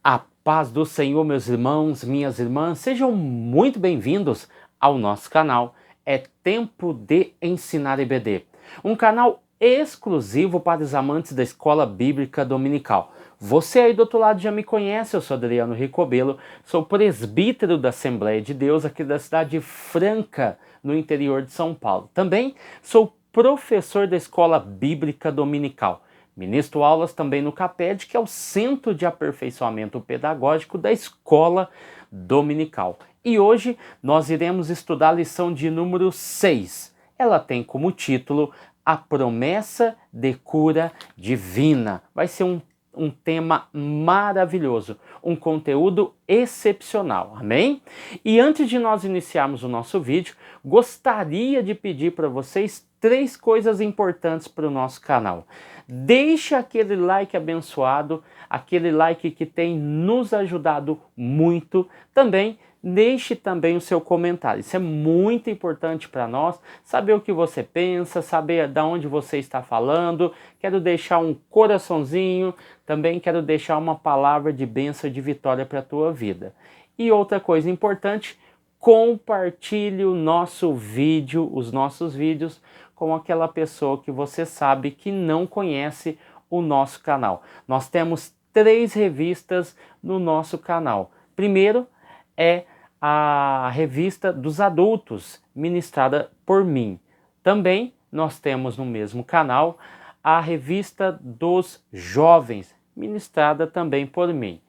A paz do Senhor, meus irmãos, minhas irmãs, sejam muito bem-vindos ao nosso canal. É Tempo de Ensinar EBD, um canal exclusivo para os amantes da Escola Bíblica Dominical. Você aí do outro lado já me conhece, eu sou Adriano Ricobelo, sou presbítero da Assembleia de Deus aqui da cidade de Franca, no interior de São Paulo. Também sou professor da Escola Bíblica Dominical. Ministro aulas também no CAPED, que é o Centro de Aperfeiçoamento Pedagógico da Escola Dominical. E hoje nós iremos estudar a lição de número 6. Ela tem como título A Promessa de Cura Divina. Vai ser um tema maravilhoso, um conteúdo excepcional, amém? E antes de nós iniciarmos o nosso vídeo, gostaria de pedir para vocês 3 coisas importantes para o nosso canal. Deixa aquele like abençoado, aquele like que tem nos ajudado muito. Também deixe também o seu comentário. Isso é muito importante para nós, saber o que você pensa, saber de onde você está falando. Quero deixar um coraçãozinho, também quero deixar uma palavra de bênção e de vitória para a tua vida. E outra coisa importante, compartilhe o nosso vídeo, os nossos vídeos, com aquela pessoa que você sabe que não conhece o nosso canal. Nós temos 3 revistas no nosso canal. Primeiro é a revista dos adultos, ministrada por mim. Também nós temos no mesmo canal a revista dos jovens, ministrada também por mim.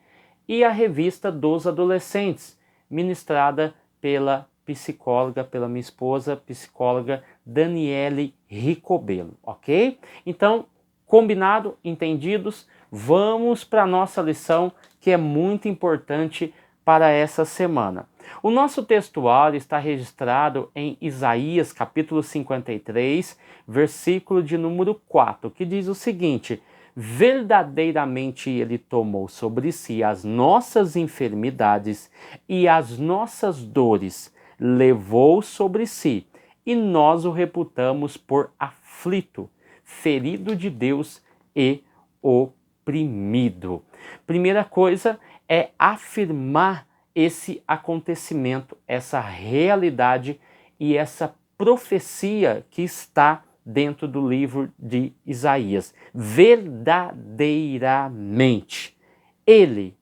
E a revista dos adolescentes, ministrada pela psicóloga, pela minha esposa, psicóloga Daniele Ricobelo, ok? Então, combinado, entendidos, vamos para a nossa lição que é muito importante para essa semana. O nosso textuário está registrado em Isaías capítulo 53, versículo de número 4, que diz o seguinte: verdadeiramente ele tomou sobre si as nossas enfermidades e as nossas dores, levou sobre si, e nós o reputamos por aflito, ferido de Deus e oprimido. Primeira coisa é afirmar esse acontecimento, essa realidade e essa profecia que está dentro do livro de Isaías. Verdadeiramente. Ele,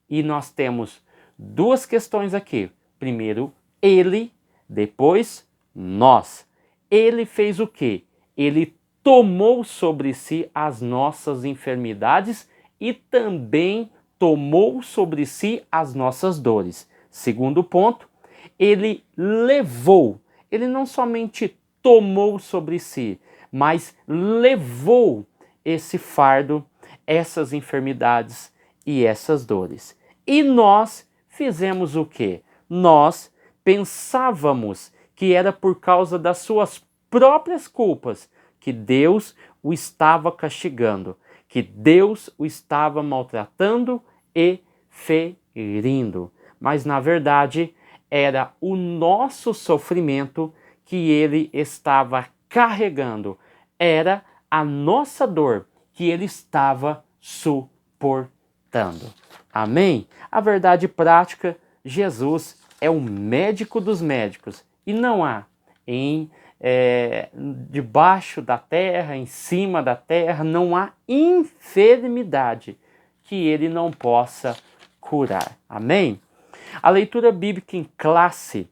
e nós temos 2 questões aqui. Primeiro, ele, depois, nós. Ele fez o quê? Ele tomou sobre si as nossas enfermidades e também tomou sobre si as nossas dores. Segundo ponto, ele levou. Ele não somente tomou sobre si, mas levou esse fardo, essas enfermidades e essas dores. E nós fizemos o quê? Nós pensávamos que era por causa das suas próprias culpas que Deus o estava castigando, que Deus o estava maltratando e ferindo. Mas na verdade era o nosso sofrimento que ele estava carregando, era a nossa dor que ele estava suportando. Amém? A verdade prática, Jesus é o médico dos médicos e não há debaixo da terra, em cima da terra, não há enfermidade que ele não possa curar. Amém? A leitura bíblica em classe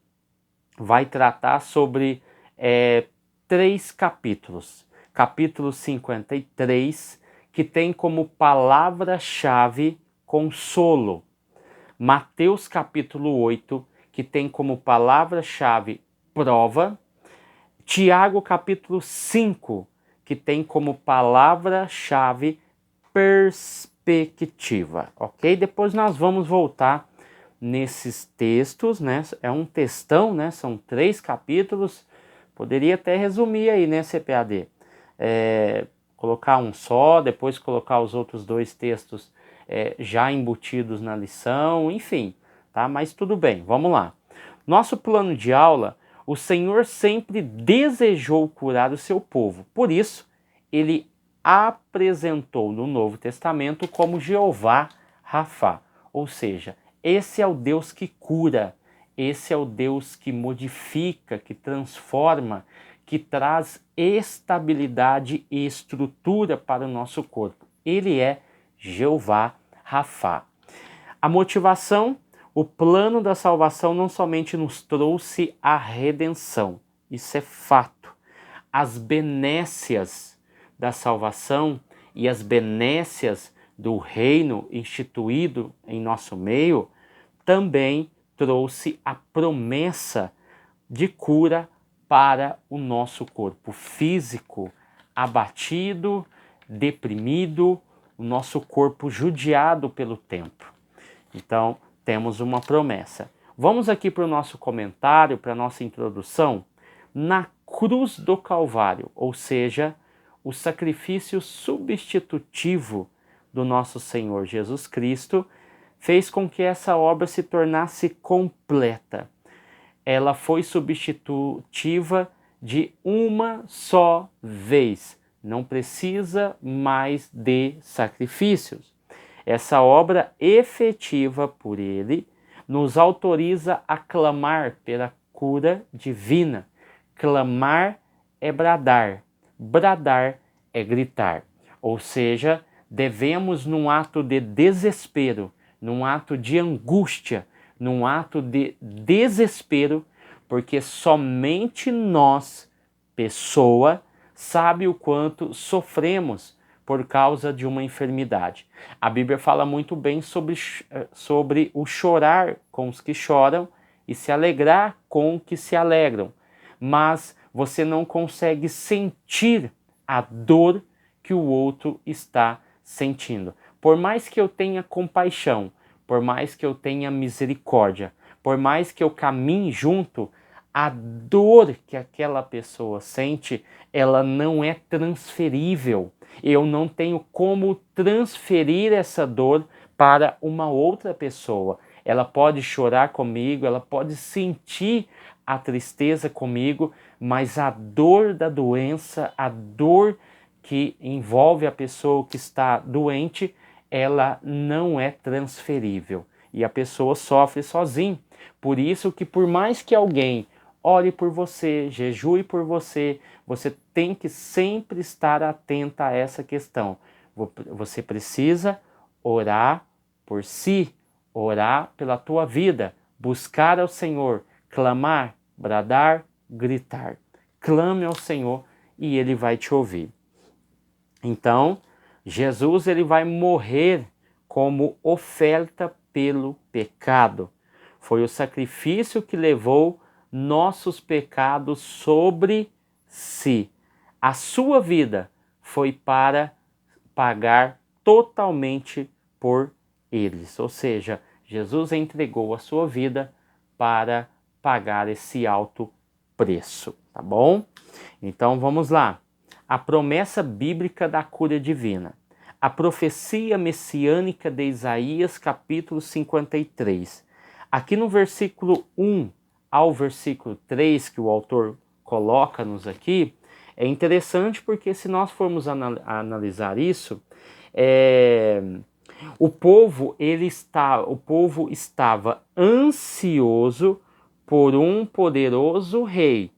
vai tratar sobre 3 capítulos. Capítulo 53, que tem como palavra-chave consolo. Mateus capítulo 8, que tem como palavra-chave prova. Tiago capítulo 5, que tem como palavra-chave perspectiva, ok? Depois nós vamos voltar nesses textos, né? É um textão, né? São 3 capítulos. Poderia até resumir aí, né, CPAD? Colocar um só, depois colocar os outros 2 textos já embutidos na lição, enfim, tá? Mas tudo bem, vamos lá. Nosso plano de aula, o Senhor sempre desejou curar o seu povo. Por isso, ele apresentou no Novo Testamento como Jeová Rafá, Ou seja, esse é o Deus que cura, esse é o Deus que modifica, que transforma, que traz estabilidade e estrutura para o nosso corpo. Ele é Jeová Rafá. A motivação, o plano da salvação não somente nos trouxe a redenção, isso é fato. As benécias da salvação e as benécias do reino instituído em nosso meio também trouxe a promessa de cura para o nosso corpo físico abatido, deprimido, o nosso corpo judiado pelo tempo. Então, temos uma promessa. Vamos aqui para o nosso comentário, para a nossa introdução. Na cruz do Calvário, ou seja, o sacrifício substitutivo do nosso Senhor Jesus Cristo, fez com que essa obra se tornasse completa. Ela foi substitutiva de uma só vez. Não precisa mais de sacrifícios. Essa obra efetiva por ele nos autoriza a clamar pela cura divina. Clamar é bradar, bradar é gritar. Ou seja, devemos, num ato de desespero, num ato de angústia, num ato de desespero, porque somente nós, pessoa, sabe o quanto sofremos por causa de uma enfermidade. A Bíblia fala muito bem sobre o chorar com os que choram e se alegrar com os que se alegram, mas você não consegue sentir a dor que o outro está sentindo. Por mais que eu tenha compaixão, por mais que eu tenha misericórdia, por mais que eu caminhe junto, a dor que aquela pessoa sente, ela não é transferível. Eu não tenho como transferir essa dor para uma outra pessoa. Ela pode chorar comigo, ela pode sentir a tristeza comigo, mas a dor da doença, a dor que envolve a pessoa que está doente, ela não é transferível. E a pessoa sofre sozinha. Por isso que por mais que alguém ore por você, jejue por você, você tem que sempre estar atenta a essa questão. Você precisa orar por si, orar pela tua vida, buscar ao Senhor, clamar, bradar, gritar. Clame ao Senhor e Ele vai te ouvir. Então, Jesus ele vai morrer como oferta pelo pecado. Foi o sacrifício que levou nossos pecados sobre si. A sua vida foi para pagar totalmente por eles. Ou seja, Jesus entregou a sua vida para pagar esse alto preço, tá bom? Então vamos lá. A promessa bíblica da cura divina. A profecia messiânica de Isaías, capítulo 53. Aqui no versículo 1 ao versículo 3, que o autor coloca-nos aqui, é interessante porque se nós formos analisar isso, o povo estava ansioso por um poderoso rei.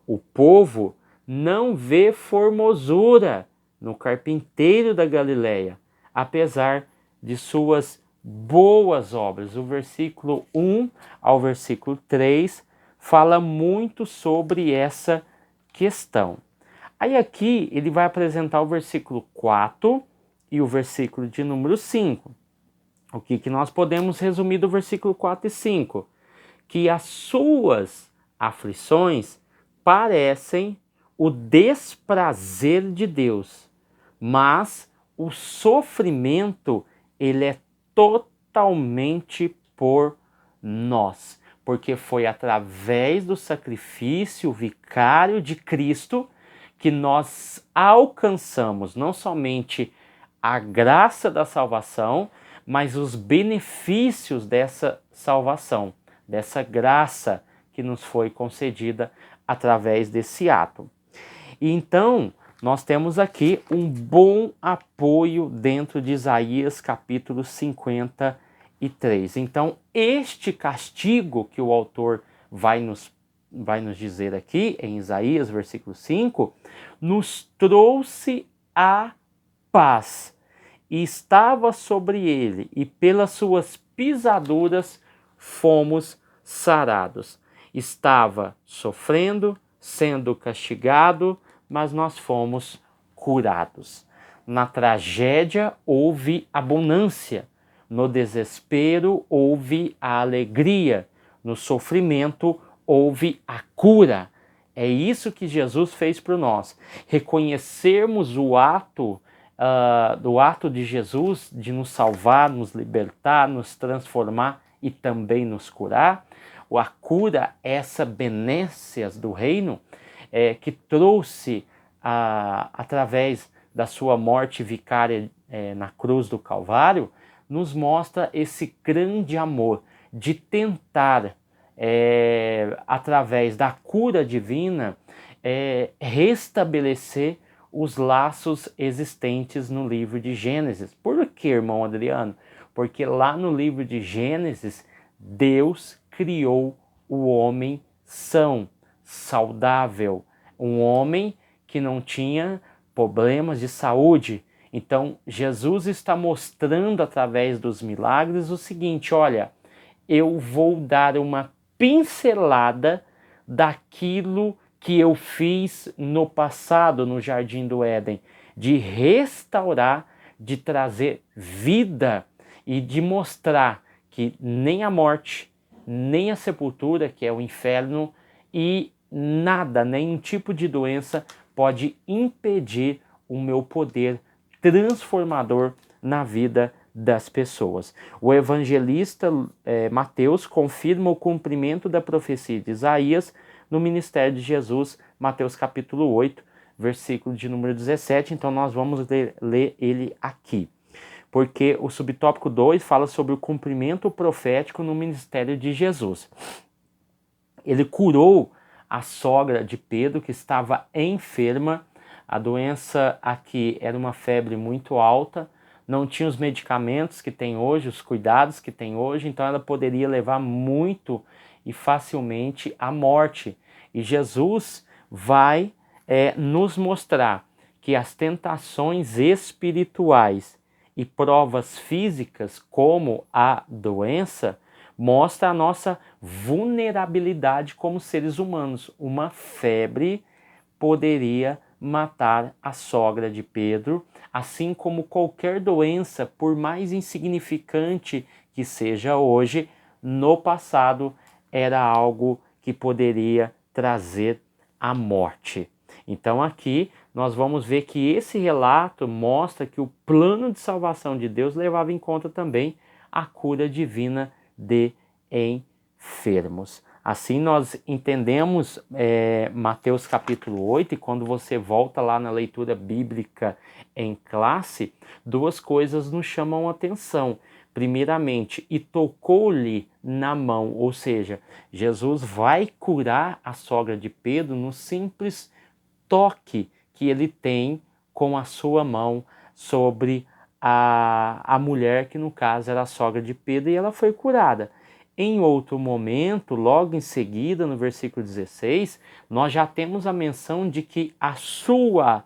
O povo não vê formosura no carpinteiro da Galileia, apesar de suas boas obras. O versículo 1 ao versículo 3 fala muito sobre essa questão. Aí aqui ele vai apresentar o versículo 4 e o versículo de número 5. O que nós podemos resumir do versículo 4 e 5? Que as suas aflições parecem o desprazer de Deus, mas o sofrimento ele é totalmente por nós, porque foi através do sacrifício vicário de Cristo que nós alcançamos não somente a graça da salvação, mas os benefícios dessa salvação, dessa graça que nos foi concedida através desse ato. E então, nós temos aqui um bom apoio dentro de Isaías capítulo 53. 3. Então, este castigo que o autor vai nos dizer aqui, em Isaías, versículo 5, nos trouxe a paz, e estava sobre ele, e pelas suas pisaduras fomos sarados. Estava sofrendo, sendo castigado, mas nós fomos curados. Na tragédia houve abundância, no desespero houve a alegria, no sofrimento houve a cura. É isso que Jesus fez por nós. Reconhecermos o ato do ato de Jesus de nos salvar, nos libertar, nos transformar e também nos curar. A cura, essa benécias do reino que trouxe através da sua morte vicária na cruz do Calvário, nos mostra esse grande amor de tentar, através da cura divina, restabelecer os laços existentes no livro de Gênesis. Por que, irmão Adriano? Porque lá no livro de Gênesis, Deus criou o homem são, saudável, um homem que não tinha problemas de saúde. Então, Jesus está mostrando através dos milagres o seguinte: olha, eu vou dar uma pincelada daquilo que eu fiz no passado no Jardim do Éden, de restaurar, de trazer vida e de mostrar que nem a morte, nem a sepultura, que é o inferno, e nada, nenhum tipo de doença pode impedir o meu poder transformador na vida das pessoas. O evangelista Mateus confirma o cumprimento da profecia de Isaías no ministério de Jesus, Mateus capítulo 8, versículo de número 17. Então nós vamos ler ele aqui, porque o subtópico 2 fala sobre o cumprimento profético no ministério de Jesus. Ele curou a sogra de Pedro, que estava enferma. A doença aqui era uma febre muito alta, não tinha os medicamentos que tem hoje, os cuidados que tem hoje, então ela poderia levar muito e facilmente à morte. E Jesus vai nos mostrar que as tentações espirituais e provas físicas, como a doença, mostra a nossa vulnerabilidade como seres humanos. Uma febre poderia matar a sogra de Pedro, assim como qualquer doença, por mais insignificante que seja hoje, no passado era algo que poderia trazer a morte. Então aqui nós vamos ver que esse relato mostra que o plano de salvação de Deus levava em conta também a cura divina de enfermos. Assim nós entendemos Mateus capítulo 8, e quando você volta lá na leitura bíblica em classe, duas coisas nos chamam a atenção. Primeiramente, e tocou-lhe na mão, ou seja, Jesus vai curar a sogra de Pedro no simples toque que ele tem com a sua mão sobre a mulher, que no caso era a sogra de Pedro, e ela foi curada. Em outro momento, logo em seguida, no versículo 16, nós já temos a menção de que a sua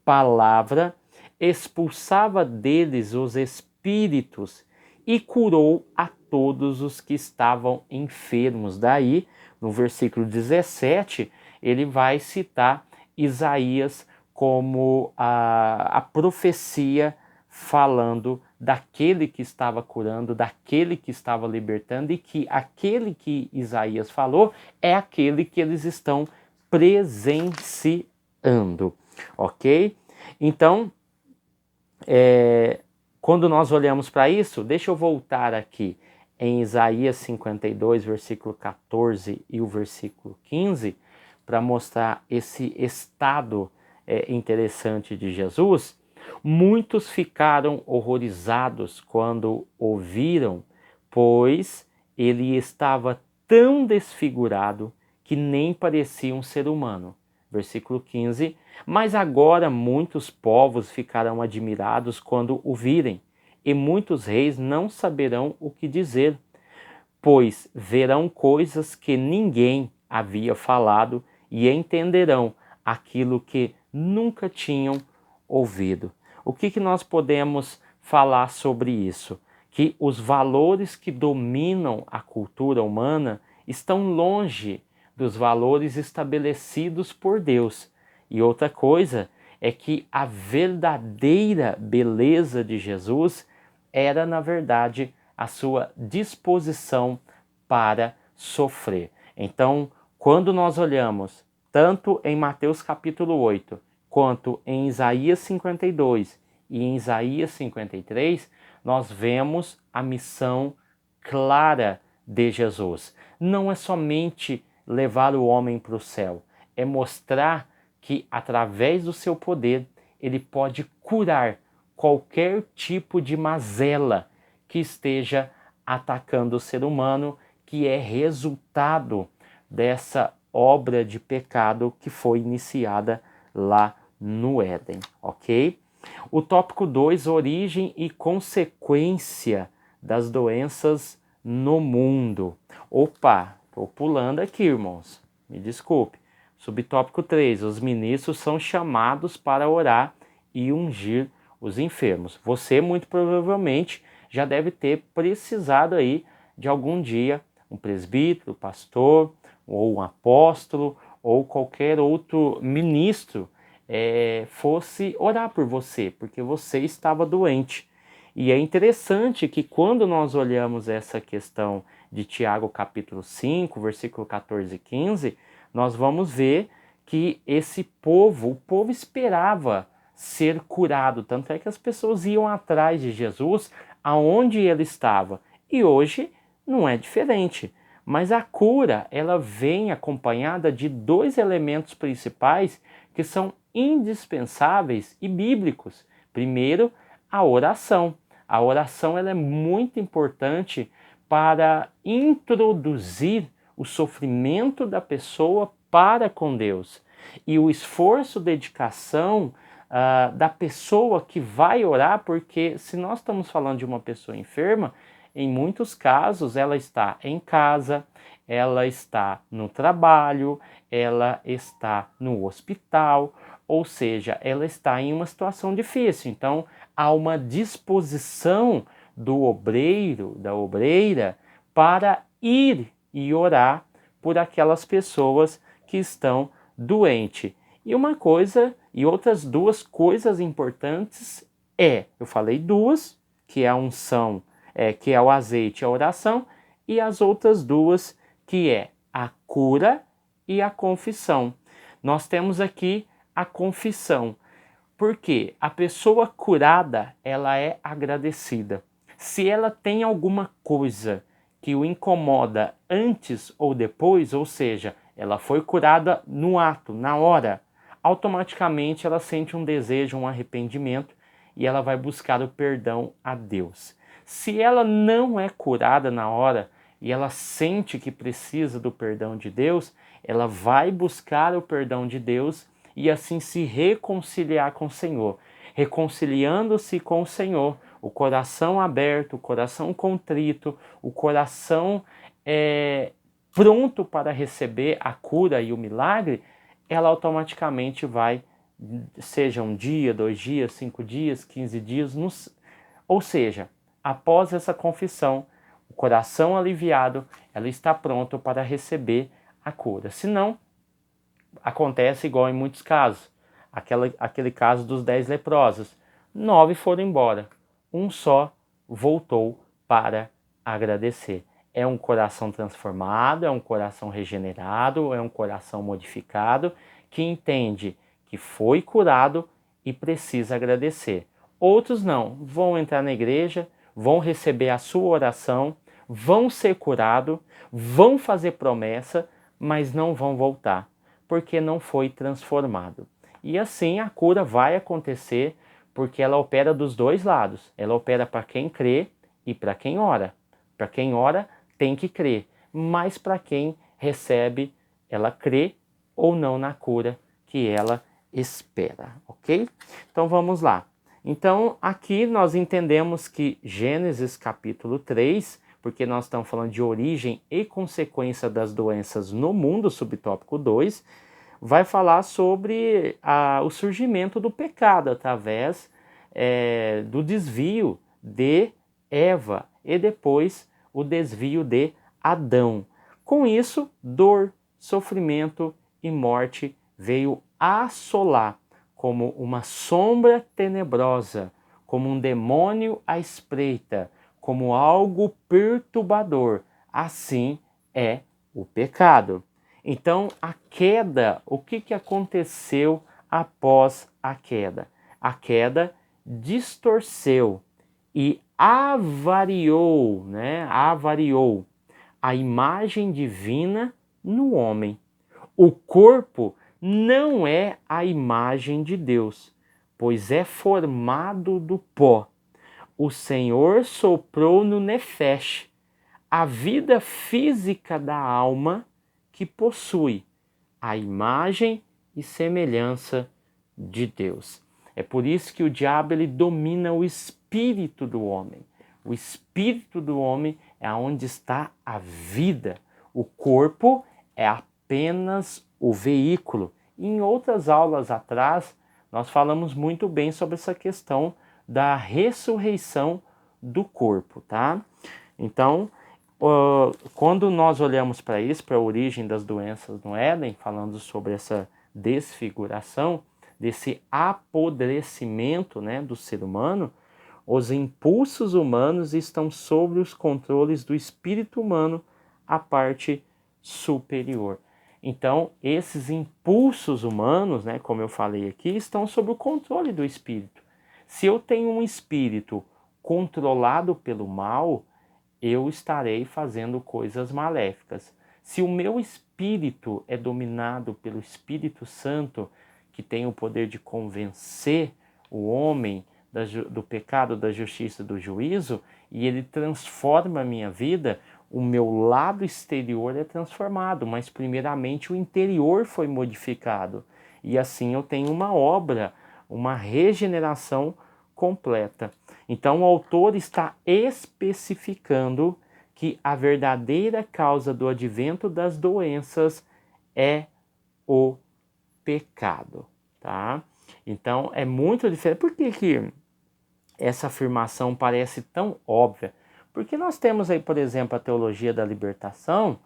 palavra expulsava deles os espíritos e curou a todos os que estavam enfermos. Daí, no versículo 17, ele vai citar Isaías como a profecia falando daquele que estava curando, daquele que estava libertando, e que aquele que Isaías falou é aquele que eles estão presenciando, ok? Então, quando nós olhamos para isso, deixa eu voltar aqui em Isaías 52, versículo 14 e o versículo 15, para mostrar esse estado interessante de Jesus. Muitos ficaram horrorizados quando ouviram, pois ele estava tão desfigurado que nem parecia um ser humano. Versículo 15. Mas agora muitos povos ficarão admirados quando o virem. e muitos reis não saberão o que dizer, pois verão coisas que ninguém havia falado e entenderão aquilo que nunca tinham ouvido. O que nós podemos falar sobre isso? Que os valores que dominam a cultura humana estão longe dos valores estabelecidos por Deus. E outra coisa é que a verdadeira beleza de Jesus era, na verdade, a sua disposição para sofrer. Então, quando nós olhamos tanto em Mateus capítulo 8, quanto em Isaías 52 e em Isaías 53, nós vemos a missão clara de Jesus. Não é somente levar o homem para o céu, é mostrar que através do seu poder ele pode curar qualquer tipo de mazela que esteja atacando o ser humano, que é resultado dessa obra de pecado que foi iniciada lá no Éden, ok? O tópico 2, origem e consequência das doenças no mundo. Opa, estou pulando aqui, irmãos, me desculpe. Subtópico 3, os ministros são chamados para orar e ungir os enfermos. Você, muito provavelmente, já deve ter precisado aí de algum dia um presbítero, pastor, ou um apóstolo, ou qualquer outro ministro fosse orar por você, porque você estava doente. E é interessante que quando nós olhamos essa questão de Tiago capítulo 5, versículo 14 e 15, nós vamos ver que esse povo, o povo esperava ser curado, tanto é que as pessoas iam atrás de Jesus aonde ele estava. E hoje não é diferente. Mas a cura, ela vem acompanhada de dois elementos principais que são indispensáveis e bíblicos. Primeiro, a oração. A oração ela é muito importante para introduzir o sofrimento da pessoa para com Deus. E o esforço, dedicação da pessoa que vai orar, porque se nós estamos falando de uma pessoa enferma, em muitos casos ela está em casa, ela está no trabalho, ela está no hospital, ou seja, ela está em uma situação difícil. Então, há uma disposição do obreiro, da obreira, para ir e orar por aquelas pessoas que estão doentes. E uma coisa, e outras duas coisas importantes eu falei duas, que é a unção, que é o azeite e a oração, e as outras duas, que é a cura e a confissão. Nós temos aqui a confissão, porque a pessoa curada, ela é agradecida. Se ela tem alguma coisa que o incomoda antes ou depois, ou seja, ela foi curada no ato, na hora, automaticamente ela sente um desejo, um arrependimento e ela vai buscar o perdão a Deus. Se ela não é curada na hora e ela sente que precisa do perdão de Deus, ela vai buscar o perdão de Deus e assim se reconciliar com o Senhor. Reconciliando-se com o Senhor, o coração aberto, o coração contrito, o coração pronto para receber a cura e o milagre, ela automaticamente vai, seja um dia, 2 dias, 5 dias, 15 dias, ou seja, após essa confissão, o coração aliviado, ela está pronta para receber a cura. Se não, acontece igual em muitos casos, aquele caso dos 10 leprosos, 9 foram embora, um só voltou para agradecer. É um coração transformado, é um coração regenerado, é um coração modificado, que entende que foi curado e precisa agradecer. Outros não, vão entrar na igreja, vão receber a sua oração, vão ser curados, vão fazer promessa, mas não vão voltar, porque não foi transformado. E assim a cura vai acontecer, porque ela opera dos dois lados. Ela opera para quem crê e para quem ora. Para quem ora, tem que crer, mas para quem recebe, ela crê ou não na cura que ela espera, ok? Então vamos lá. Então, aqui nós entendemos que Gênesis capítulo 3, porque nós estamos falando de origem e consequência das doenças no mundo, subtópico 2, vai falar sobre o surgimento do pecado através do desvio de Eva e depois o desvio de Adão. Com isso, dor, sofrimento e morte veio assolar como uma sombra tenebrosa, como um demônio à espreita, como algo perturbador. Assim é o pecado. Então, a queda, o que aconteceu após a queda? A queda distorceu e avariou, avariou a imagem divina no homem. O corpo não é a imagem de Deus, pois é formado do pó. O Senhor soprou no nefesh, a vida física da alma que possui a imagem e semelhança de Deus. É por isso que o diabo ele domina o espírito do homem. O espírito do homem é onde está a vida. O corpo é apenas o veículo. E em outras aulas atrás, nós falamos muito bem sobre essa questão da ressurreição do corpo, tá? Então, quando nós olhamos para isso, para a origem das doenças no Éden, falando sobre essa desfiguração, desse apodrecimento, do ser humano, os impulsos humanos estão sob os controles do espírito humano, a parte superior. Então, esses impulsos humanos, como eu falei aqui, estão sob o controle do espírito. Se eu tenho um espírito controlado pelo mal, eu estarei fazendo coisas maléficas. Se o meu espírito é dominado pelo Espírito Santo, que tem o poder de convencer o homem do pecado, da justiça e do juízo, e ele transforma a minha vida, o meu lado exterior é transformado, mas primeiramente o interior foi modificado. E assim eu tenho uma obra, uma regeneração completa. Então o autor está especificando que a verdadeira causa do advento das doenças é o pecado, tá? Então é muito diferente. Por que essa afirmação parece tão óbvia? Porque nós temos aí, por exemplo, a teologia da libertação,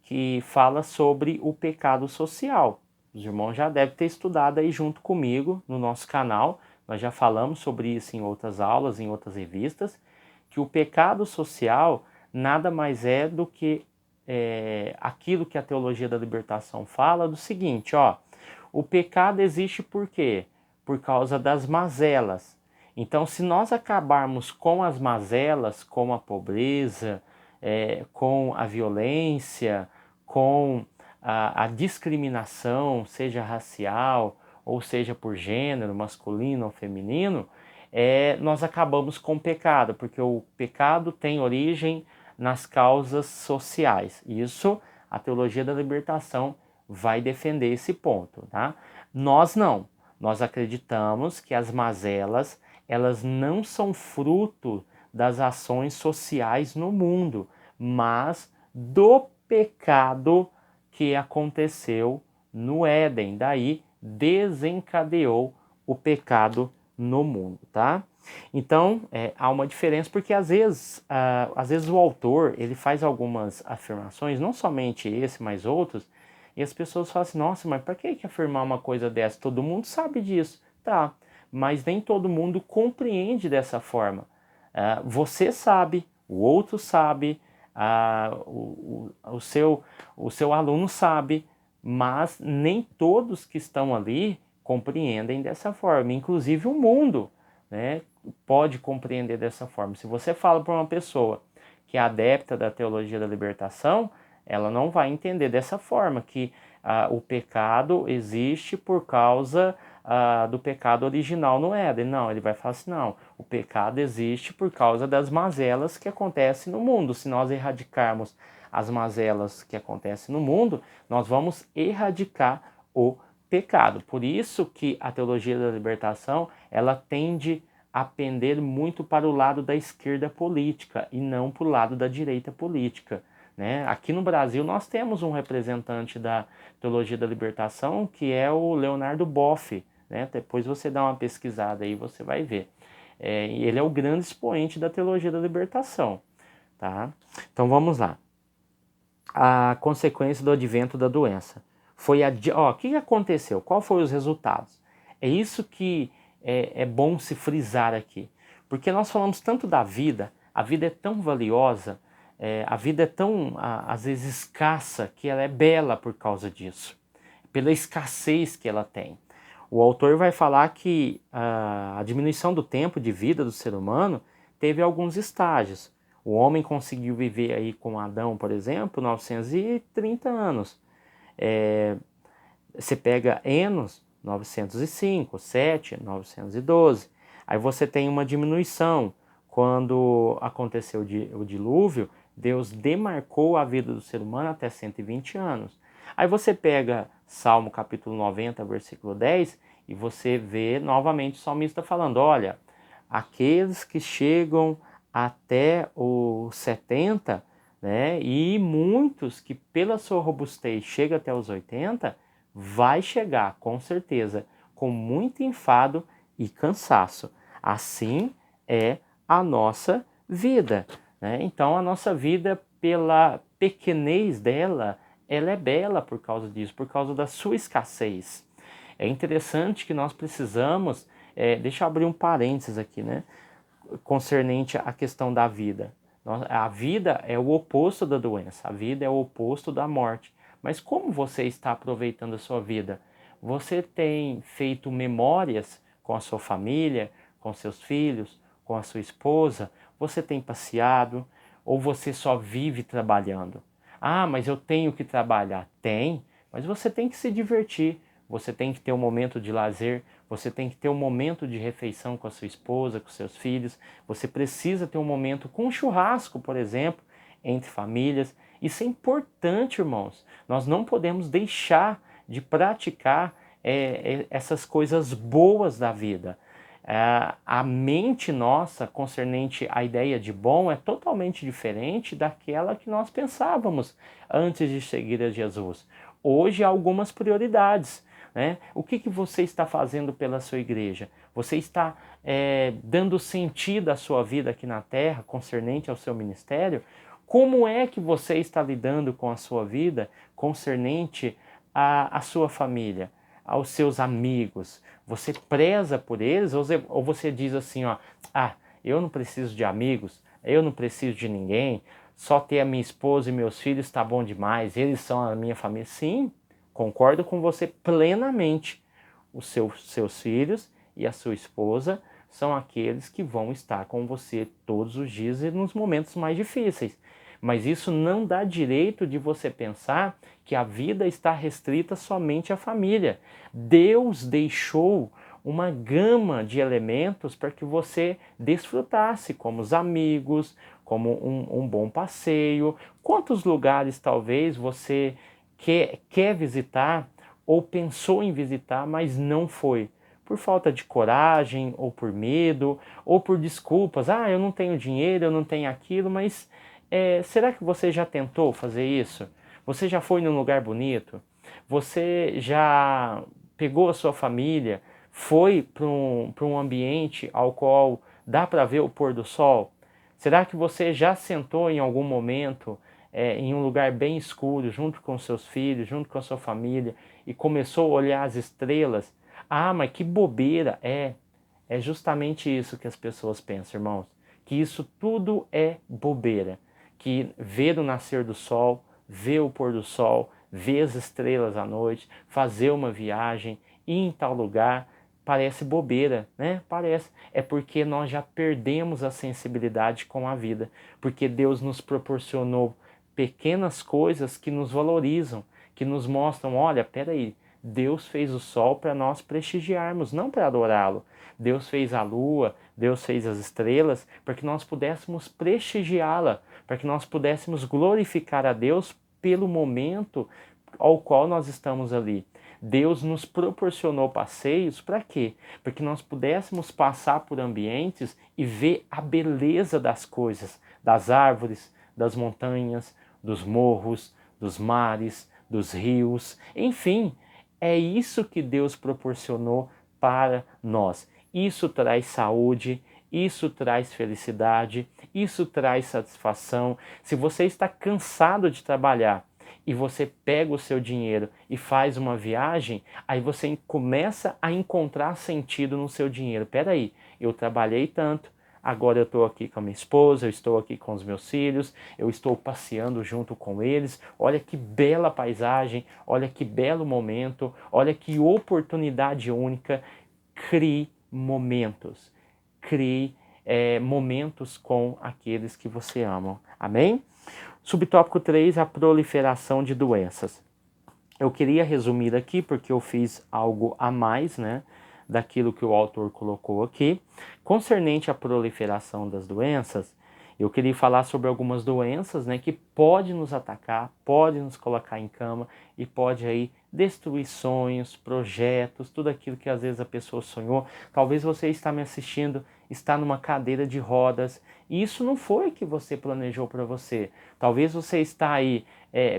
que fala sobre o pecado social. Os irmãos já devem ter estudado aí junto comigo no nosso canal. Nós já falamos sobre isso em outras aulas, em outras revistas, que o pecado social nada mais é do que aquilo que a teologia da libertação fala do seguinte, o pecado existe por quê? Por causa das mazelas. Então, se nós acabarmos com as mazelas, com a pobreza, com a violência, com a discriminação, seja racial, ou seja por gênero, masculino ou feminino, nós acabamos com o pecado, porque o pecado tem origem nas causas sociais. Isso a teologia da libertação vai defender esse ponto, tá? Nós não. Nós acreditamos que as mazelas, elas não são fruto das ações sociais no mundo, mas do pecado que aconteceu no Éden. Daí desencadeou o pecado no mundo, tá? Então, há uma diferença, porque às vezes o autor, ele faz algumas afirmações, não somente esse, mas outros, e as pessoas falam assim, nossa, mas para que afirmar uma coisa dessa? Todo mundo sabe disso. Tá, mas nem todo mundo compreende dessa forma. Você sabe, o outro sabe, o seu aluno sabe, mas nem todos que estão ali compreendem dessa forma. Inclusive o mundo, pode compreender dessa forma. Se você fala para uma pessoa que é adepta da teologia da libertação, ela não vai entender dessa forma, que o pecado existe por causa do pecado original no Éden. Não, ele vai falar assim, não, o pecado existe por causa das mazelas que acontecem no mundo. Se nós erradicarmos as mazelas que acontecem no mundo, nós vamos erradicar o pecado. Por isso que a teologia da libertação, ela tende a pender muito para o lado da esquerda política e não para o lado da direita política, né? Aqui no Brasil nós temos um representante da teologia da libertação, que é o Leonardo Boff, né? Depois você dá uma pesquisada aí, você vai ver. Ele é o grande expoente da teologia da libertação, tá? Então vamos lá. A consequência do advento da doença foi o que aconteceu? Qual foram os resultados? É isso que é bom se frisar aqui, porque nós falamos tanto da vida, a vida é tão valiosa, a vida é tão, às vezes, escassa, que ela é bela por causa disso, pela escassez que ela tem. O autor vai falar que a diminuição do tempo de vida do ser humano teve alguns estágios. O homem conseguiu viver aí com Adão, por exemplo, 930 anos. Você pega Enos, 905, Sete, 912. Aí você tem uma diminuição. Quando aconteceu o dilúvio, Deus demarcou a vida do ser humano até 120 anos. Aí você pega Salmo capítulo 90, versículo 10, e você vê novamente o salmista falando, olha, aqueles que chegam até os 70, né, e muitos que pela sua robustez chegam até os 80, vai chegar, com certeza, com muito enfado e cansaço. Assim é a nossa vida, né? Então a nossa vida, pela pequenez dela, ela é bela por causa disso, por causa da sua escassez. É interessante que nós precisamos, deixa eu abrir um parênteses aqui, né? Concernente à questão da vida. A vida é o oposto da doença, a vida é o oposto da morte. Mas como você está aproveitando a sua vida? Você tem feito memórias com a sua família, com seus filhos, com a sua esposa? Você tem passeado? Ou você só vive trabalhando? Ah, mas eu tenho que trabalhar. Tem, mas você tem que se divertir. Você tem que ter um momento de lazer, você tem que ter um momento de refeição com a sua esposa, com seus filhos. Você precisa ter um momento com um churrasco, por exemplo, entre famílias. Isso é importante, irmãos. Nós não podemos deixar de praticar essas coisas boas da vida. A mente nossa, concernente à ideia de bom, é totalmente diferente daquela que nós pensávamos antes de seguir a Jesus. Hoje há algumas prioridades, né? O que você está fazendo pela sua igreja? Você está dando sentido à sua vida aqui na terra, concernente ao seu ministério? Como é que você está lidando com a sua vida, concernente à sua família, aos seus amigos? Você preza por eles ou você diz assim, ó, eu não preciso de amigos, eu não preciso de ninguém, só ter a minha esposa e meus filhos está bom demais, eles são a minha família. Sim, concordo com você plenamente. Os seus filhos e a sua esposa são aqueles que vão estar com você todos os dias e nos momentos mais difíceis. Mas isso não dá direito de você pensar que a vida está restrita somente à família. Deus deixou uma gama de elementos para que você desfrutasse, como os amigos, como um bom passeio. Quantos lugares talvez você quer visitar ou pensou em visitar, mas não foi? Por falta de coragem, ou por medo, ou por desculpas. Eu não tenho dinheiro, eu não tenho aquilo, mas será que você já tentou fazer isso? Você já foi num lugar bonito? Você já pegou a sua família, foi para um ambiente ao qual dá para ver o pôr do sol? Será que você já sentou em algum momento em um lugar bem escuro, junto com seus filhos, junto com a sua família, e começou a olhar as estrelas? Mas que bobeira! É justamente isso que as pessoas pensam, irmãos. Que isso tudo é bobeira. Que ver o nascer do sol, ver o pôr do sol, ver as estrelas à noite, fazer uma viagem, ir em tal lugar, parece bobeira, né? Parece. É porque nós já perdemos a sensibilidade com a vida. Porque Deus nos proporcionou pequenas coisas que nos valorizam, que nos mostram, olha, peraí, Deus fez o sol para nós prestigiarmos, não para adorá-lo. Deus fez a lua, Deus fez as estrelas para que nós pudéssemos prestigiá-la, para que nós pudéssemos glorificar a Deus pelo momento ao qual nós estamos ali. Deus nos proporcionou passeios para quê? Para que nós pudéssemos passar por ambientes e ver a beleza das coisas, das árvores, das montanhas, dos morros, dos mares, dos rios, enfim, é isso que Deus proporcionou para nós. Isso traz saúde, isso traz felicidade, isso traz satisfação. Se você está cansado de trabalhar e você pega o seu dinheiro e faz uma viagem, aí você começa a encontrar sentido no seu dinheiro. Peraí, eu trabalhei tanto, agora eu estou aqui com a minha esposa, eu estou aqui com os meus filhos, eu estou passeando junto com eles. Olha que bela paisagem, olha que belo momento, olha que oportunidade única. Crie momentos, crie momentos com aqueles que você ama. Amém? Subtópico 3, a proliferação de doenças. Eu queria resumir aqui porque eu fiz algo a mais, né, daquilo que o autor colocou aqui. Concernente à proliferação das doenças, eu queria falar sobre algumas doenças, né, que podem nos atacar, podem nos colocar em cama e pode aí destruir sonhos, projetos, tudo aquilo que às vezes a pessoa sonhou. Talvez você está me assistindo, está numa cadeira de rodas e isso não foi o que você planejou para você. Talvez você está aí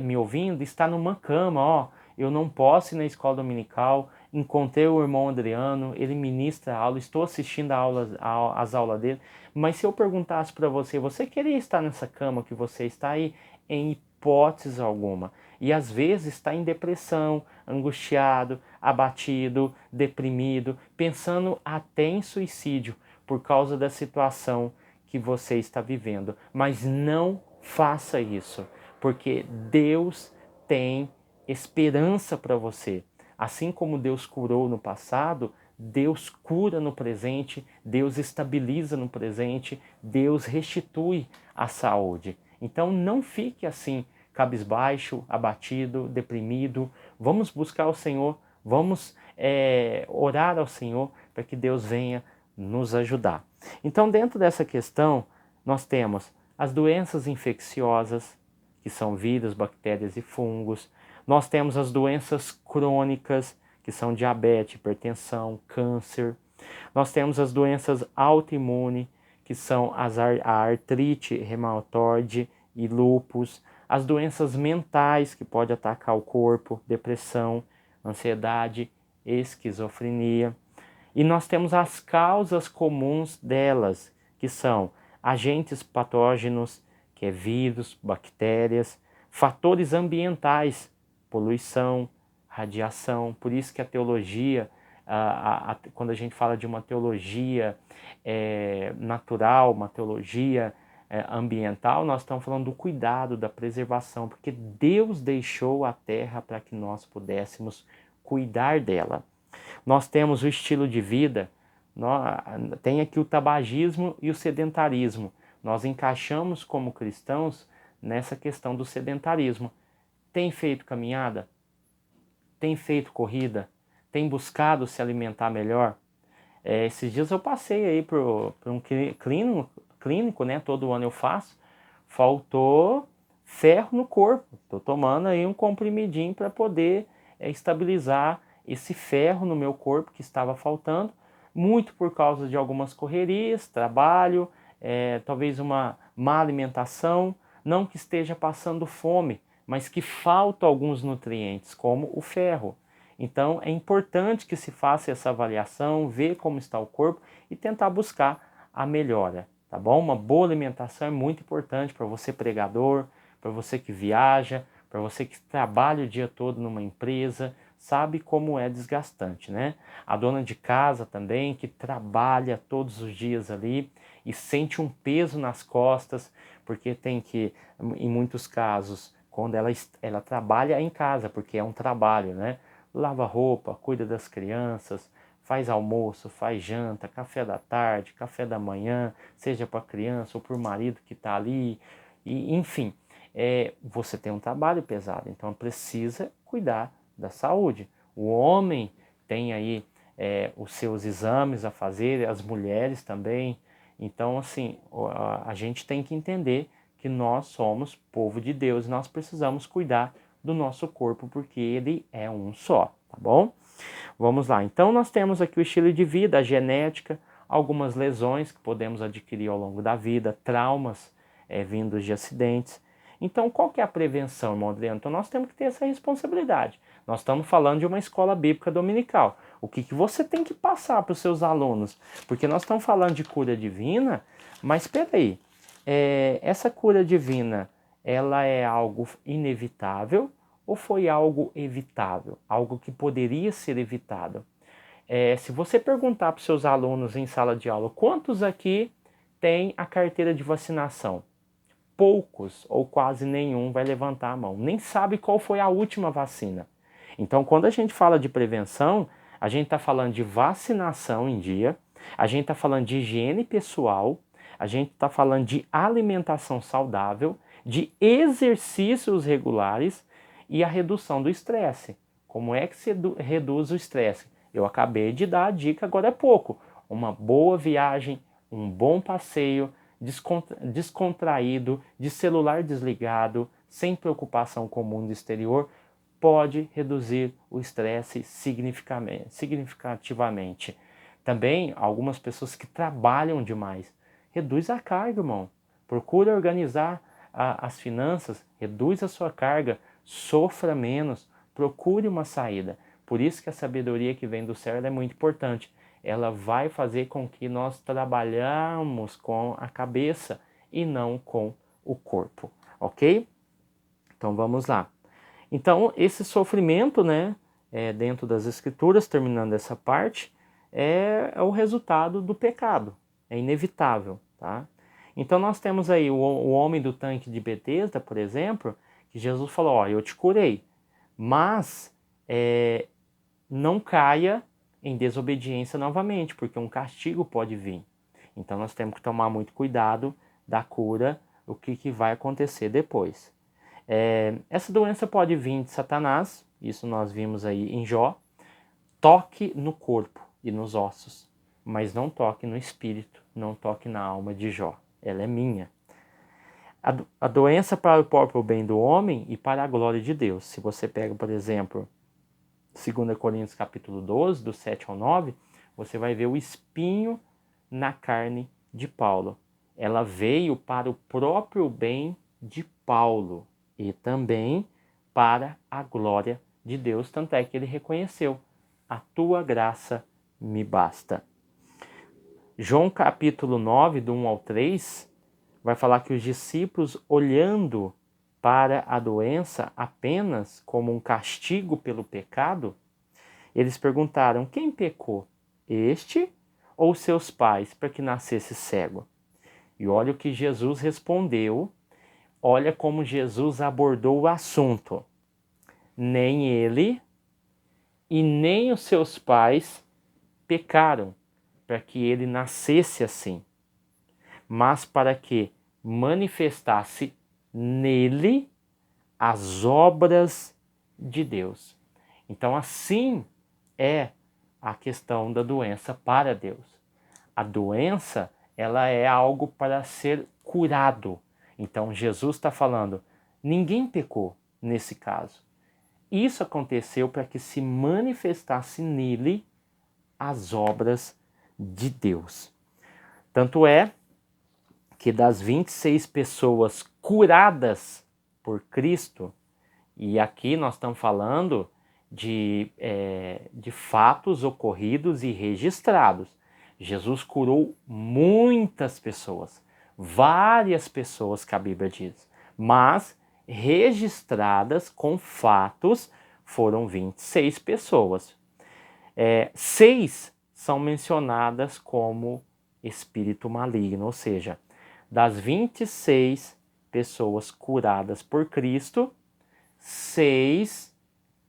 me ouvindo, está numa cama, ó, eu não posso ir na escola dominical, encontrei o irmão Adriano, ele ministra a aula, estou assistindo as aulas dele, mas se eu perguntasse para você, você queria estar nessa cama que você está aí? Em hipótese alguma. E às vezes está em depressão, angustiado, abatido, deprimido, pensando até em suicídio por causa da situação que você está vivendo. Mas não faça isso, porque Deus tem esperança para você. Assim como Deus curou no passado, Deus cura no presente, Deus estabiliza no presente, Deus restitui a saúde. Então não fique assim, cabisbaixo, abatido, deprimido. Vamos buscar o Senhor, vamos orar ao Senhor para que Deus venha nos ajudar. Então, dentro dessa questão, nós temos as doenças infecciosas, que são vírus, bactérias e fungos. Nós temos as doenças crônicas, que são diabetes, hipertensão, câncer. Nós temos as doenças autoimunes, que são a artrite reumatoide e lúpus. As doenças mentais, que pode atacar o corpo, depressão, ansiedade, esquizofrenia. E nós temos as causas comuns delas, que são agentes patógenos, que é vírus, bactérias, fatores ambientais, poluição, radiação. Por isso que a teologia, quando a gente fala de uma teologia natural, uma teologia ambiental, nós estamos falando do cuidado, da preservação, porque Deus deixou a terra para que nós pudéssemos cuidar dela. Nós temos o estilo de vida, tem aqui o tabagismo e o sedentarismo. Nós encaixamos como cristãos nessa questão do sedentarismo. Tem feito caminhada? Tem feito corrida? Tem buscado se alimentar melhor? Esses dias eu passei aí por um clínico, né? Todo ano eu faço. Faltou ferro no corpo. Estou tomando aí um comprimidinho para poder estabilizar esse ferro no meu corpo que estava faltando, muito por causa de algumas correrias, trabalho, talvez uma má alimentação, não que esteja passando fome, mas que faltam alguns nutrientes, como o ferro. Então é importante que se faça essa avaliação, ver como está o corpo e tentar buscar a melhora, tá bom? Uma boa alimentação é muito importante para você pregador, para você que viaja, para você que trabalha o dia todo numa empresa, sabe como é desgastante, né? A dona de casa também, que trabalha todos os dias ali e sente um peso nas costas, porque tem que, em muitos casos, quando ela trabalha em casa, porque é um trabalho, né? Lava roupa, cuida das crianças, faz almoço, faz janta, café da tarde, café da manhã, seja para a criança ou para o marido que está ali, e, enfim, você tem um trabalho pesado, então precisa cuidar da saúde. O homem tem aí os seus exames a fazer, as mulheres também. Então, assim, a gente tem que entender que nós somos povo de Deus e nós precisamos cuidar do nosso corpo, porque ele é um só, tá bom? Vamos lá, então nós temos aqui o estilo de vida, a genética, algumas lesões que podemos adquirir ao longo da vida, traumas vindos de acidentes. Então, qual que é a prevenção, irmão Adriano? Então, nós temos que ter essa responsabilidade. Nós estamos falando de uma escola bíblica dominical. O que você tem que passar para os seus alunos? Porque nós estamos falando de cura divina, mas espera aí, essa cura divina, ela é algo inevitável ou foi algo evitável? Algo que poderia ser evitado? Se você perguntar para os seus alunos em sala de aula, quantos aqui têm a carteira de vacinação? Poucos ou quase nenhum vai levantar a mão. Nem sabe qual foi a última vacina. Então, quando a gente fala de prevenção, a gente está falando de vacinação em dia, a gente está falando de higiene pessoal, a gente está falando de alimentação saudável, de exercícios regulares e a redução do estresse. Como é que se reduz o estresse? Eu acabei de dar a dica agora há pouco. Uma boa viagem, um bom passeio, descontraído, de celular desligado, sem preocupação com o mundo exterior, pode reduzir o estresse significativamente. Também, algumas pessoas que trabalham demais, reduz a carga, irmão. Procura organizar as finanças, reduz a sua carga, sofra menos, procure uma saída. Por isso que a sabedoria que vem do céu é muito importante. Ela vai fazer com que nós trabalhamos com a cabeça e não com o corpo, ok? Então vamos lá. Então esse sofrimento, né, dentro das escrituras, terminando essa parte, é o resultado do pecado, é inevitável, tá? Então nós temos aí o homem do tanque de Betesda, por exemplo, que Jesus falou, ó, eu te curei, mas não caia em desobediência novamente, porque um castigo pode vir. Então nós temos que tomar muito cuidado da cura, o que vai acontecer depois. Essa doença pode vir de Satanás, isso nós vimos aí em Jó. Toque no corpo e nos ossos, mas não toque no espírito, não toque na alma de Jó. Ela é minha. A doença para o próprio bem do homem e para a glória de Deus. Se você pega, por exemplo, 2 Coríntios capítulo 12, do 7 ao 9, você vai ver o espinho na carne de Paulo. Ela veio para o próprio bem de Paulo e também para a glória de Deus, tanto é que ele reconheceu, a tua graça me basta. João capítulo 9, do 1 ao 3, vai falar que os discípulos, olhando para a doença apenas como um castigo pelo pecado, eles perguntaram, quem pecou? Este ou seus pais, para que nascesse cego? E olha o que Jesus respondeu, olha como Jesus abordou o assunto. Nem ele e nem os seus pais pecaram para que ele nascesse assim, mas para que manifestasse nele as obras de Deus. Então assim é a questão da doença para Deus. A doença, ela é algo para ser curado. Então Jesus está falando, ninguém pecou nesse caso. Isso aconteceu para que se manifestasse nele as obras de Deus. Tanto é que das 26 pessoas curadas por Cristo, e aqui nós estamos falando de fatos ocorridos e registrados. Jesus curou muitas pessoas, várias pessoas que a Bíblia diz, mas registradas com fatos foram 26 pessoas. 6 são mencionadas como espírito maligno, ou seja, das 26 pessoas curadas por Cristo, 6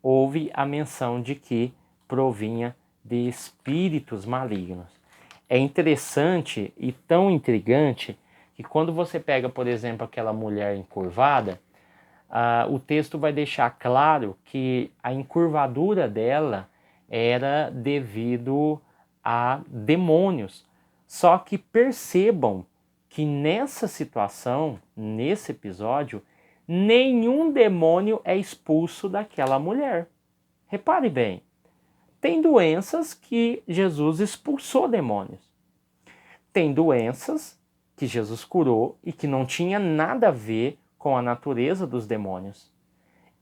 houve a menção de que provinha de espíritos malignos. É interessante e tão intrigante que quando você pega, por exemplo, aquela mulher encurvada, o texto vai deixar claro que a encurvadura dela era devido a demônios. Só que percebam que nessa situação, nesse episódio, nenhum demônio é expulso daquela mulher. Repare bem, tem doenças que Jesus expulsou demônios. Tem doenças que Jesus curou e que não tinha nada a ver com a natureza dos demônios.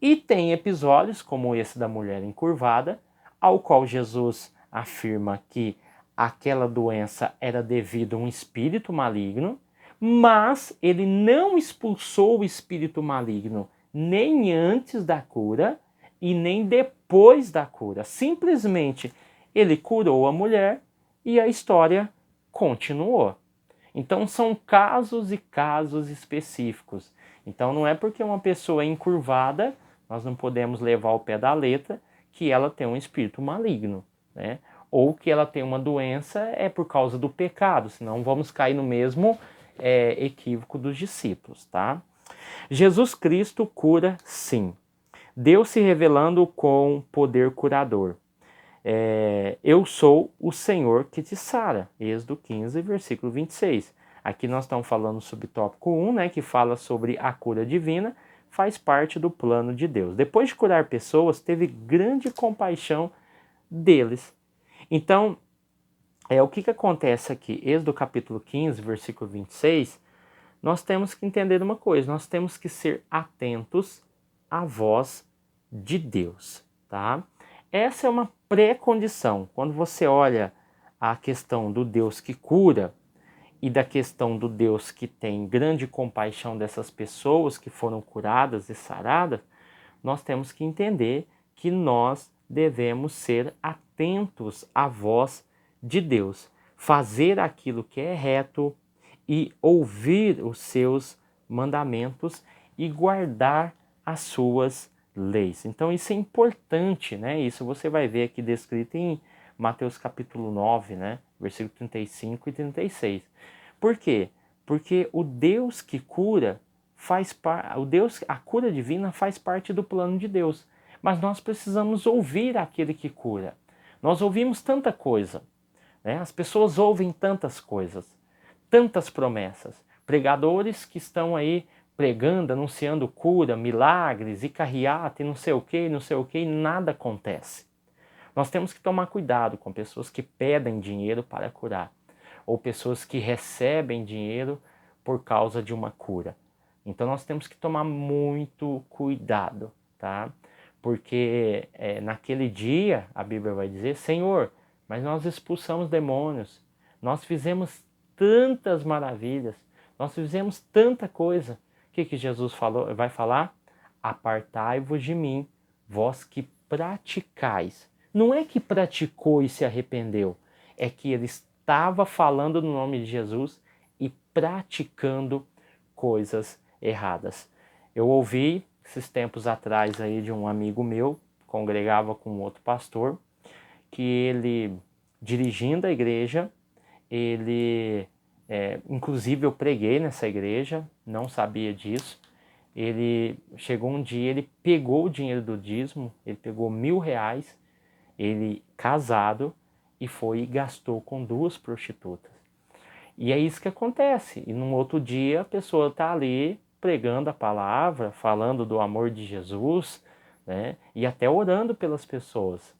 E tem episódios, como esse da mulher encurvada, ao qual Jesus afirma que aquela doença era devido a um espírito maligno, mas ele não expulsou o espírito maligno nem antes da cura e nem depois da cura. Simplesmente ele curou a mulher e a história continuou. Então são casos e casos específicos. Então não é porque uma pessoa é encurvada, nós não podemos levar ao pé da letra que ela tem um espírito maligno, né? Ou que ela tem uma doença é por causa do pecado, senão vamos cair no mesmo equívoco dos discípulos, tá? Jesus Cristo cura sim. Deus se revelando com poder curador. Eu sou o Senhor que te sara. Êxodo 15, versículo 26. Aqui nós estamos falando sobre tópico 1, né, que fala sobre a cura divina, faz parte do plano de Deus. Depois de curar pessoas, teve grande compaixão deles. Então, o que acontece aqui? Êxodo capítulo 15, versículo 26, nós temos que entender uma coisa, nós temos que ser atentos à voz de Deus, tá? Essa é uma pré-condição. Quando você olha a questão do Deus que cura e da questão do Deus que tem grande compaixão dessas pessoas que foram curadas e saradas, nós temos que entender que nós devemos ser atentos à voz de Deus, fazer aquilo que é reto e ouvir os seus mandamentos e guardar as suas leis. Então isso é importante, né? Isso você vai ver aqui descrito em Mateus capítulo 9, né? Versículo 35 e 36. Por quê? Porque o Deus que cura a cura divina faz parte do plano de Deus. Mas nós precisamos ouvir aquele que cura. Nós ouvimos tanta coisa, né? As pessoas ouvem tantas coisas, tantas promessas. Pregadores que estão aí pregando, anunciando cura, milagres e carreata e não sei o que, e nada acontece. Nós temos que tomar cuidado com pessoas que pedem dinheiro para curar, ou pessoas que recebem dinheiro por causa de uma cura. Então nós temos que tomar muito cuidado, tá? Porque naquele dia, a Bíblia vai dizer, Senhor, mas nós expulsamos demônios, nós fizemos tantas maravilhas, nós fizemos tanta coisa. O que Jesus vai falar? Apartai-vos de mim, vós que praticais. Não é que praticou e se arrependeu, é que ele estava falando no nome de Jesus e praticando coisas erradas. Eu ouvi esses tempos atrás aí de um amigo meu, congregava com outro pastor, que ele, dirigindo a igreja, inclusive eu preguei nessa igreja, não sabia disso. Ele chegou um dia, ele pegou o dinheiro do dízimo, ele pegou R$1.000, ele casado, e foi e gastou com 2 prostitutas. E é isso que acontece. E num outro dia a pessoa está ali pregando a palavra, falando do amor de Jesus, né? E até orando pelas pessoas.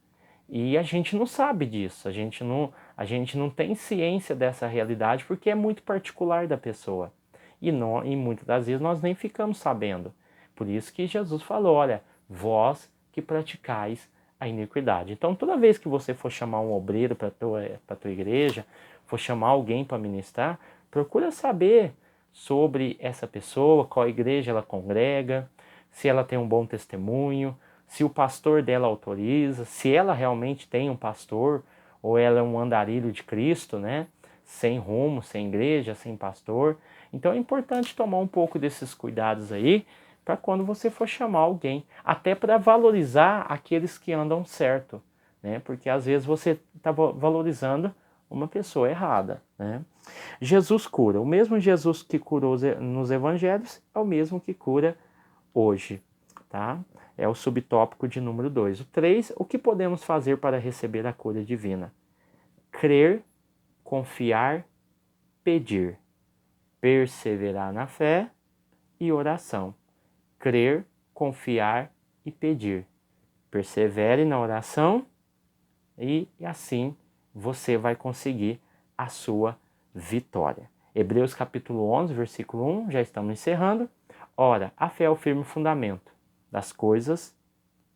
E a gente não sabe disso, a gente não tem ciência dessa realidade porque é muito particular da pessoa. E muitas das vezes nós nem ficamos sabendo. Por isso que Jesus falou, olha, vós que praticais a iniquidade. Então toda vez que você for chamar um obreiro para a tua igreja, for chamar alguém para ministrar, procura saber sobre essa pessoa, qual igreja ela congrega, se ela tem um bom testemunho, se o pastor dela autoriza, se ela realmente tem um pastor, ou ela é um andarilho de Cristo, né? Sem rumo, sem igreja, sem pastor. Então é importante tomar um pouco desses cuidados aí, para quando você for chamar alguém, até para valorizar aqueles que andam certo, né? Porque às vezes você está valorizando uma pessoa errada, né? Jesus cura. O mesmo Jesus que curou nos evangelhos é o mesmo que cura hoje, tá? É o subtópico de número 2. O 3, o que podemos fazer para receber a cura divina? Crer, confiar, pedir, perseverar na fé e oração. crer, confiar e pedir. Persevere na oração e assim você vai conseguir a sua vitória. Hebreus capítulo 11, versículo 1, já estamos encerrando. Ora, a fé é o firme fundamento das coisas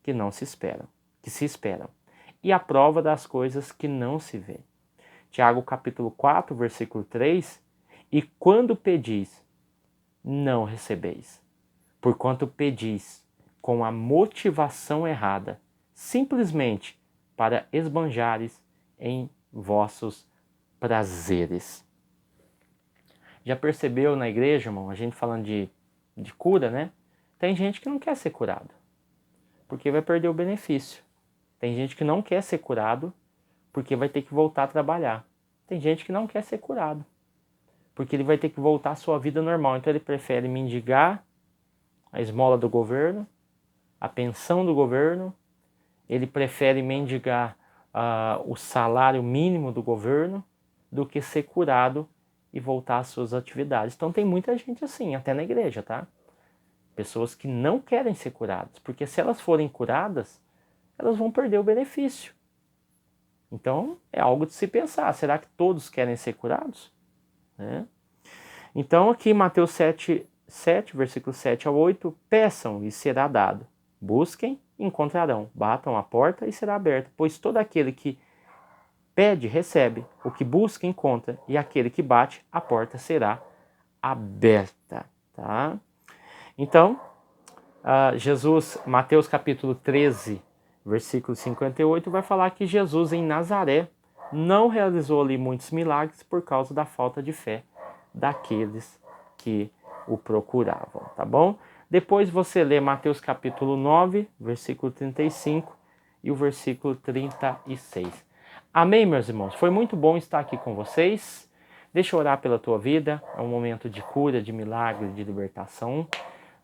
que não se esperam, que se esperam, e a prova das coisas que não se vê. Tiago capítulo 4, versículo 3, e quando pedis, não recebeis, porquanto pedis com a motivação errada, simplesmente para esbanjares em vossos prazeres. Já percebeu na igreja, irmão, a gente falando de cura, né? Tem gente que não quer ser curado, porque vai perder o benefício. Tem gente que não quer ser curado, porque vai ter que voltar a trabalhar. Tem gente que não quer ser curado, porque ele vai ter que voltar à sua vida normal. Então ele prefere mendigar a esmola do governo, a pensão do governo, ele prefere mendigar o salário mínimo do governo do que ser curado e voltar às suas atividades. Então tem muita gente assim, até na igreja, tá? Pessoas que não querem ser curadas, porque se elas forem curadas, elas vão perder o benefício. Então é algo de se pensar, será que todos querem ser curados? Né? Então aqui Mateus 7, versículo 7 ao 8, peçam e será dado, busquem e encontrarão, batam a porta e será aberta, pois todo aquele que pede, recebe, o que busca, encontra, e aquele que bate, a porta será aberta. Tá? Então, Jesus, Mateus capítulo 13, versículo 58, vai falar que Jesus em Nazaré não realizou ali muitos milagres por causa da falta de fé daqueles que o procuravam, tá bom? Depois você lê Mateus capítulo 9, versículo 35 e o versículo 36. Amém, meus irmãos? Foi muito bom estar aqui com vocês. Deixa eu orar pela tua vida. É um momento de cura, de milagre, de libertação.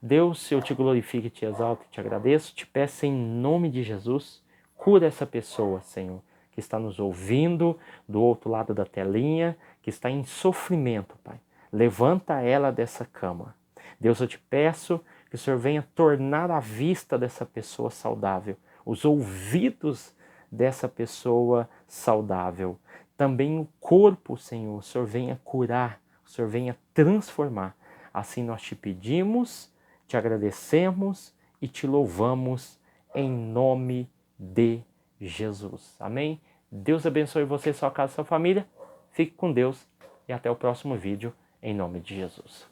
Deus, eu te glorifico, te exalto e te agradeço. Te peço em nome de Jesus, cura essa pessoa, Senhor, que está nos ouvindo do outro lado da telinha, que está em sofrimento, Pai. Levanta ela dessa cama. Deus, eu te peço que o Senhor venha tornar a vista dessa pessoa saudável, os ouvidos dessa pessoa saudável. Também o corpo, Senhor, o Senhor venha curar, o Senhor venha transformar. Assim nós te pedimos, te agradecemos e te louvamos em nome de Jesus. Amém? Deus abençoe você, sua casa e sua família. Fique com Deus e até o próximo vídeo, em nome de Jesus.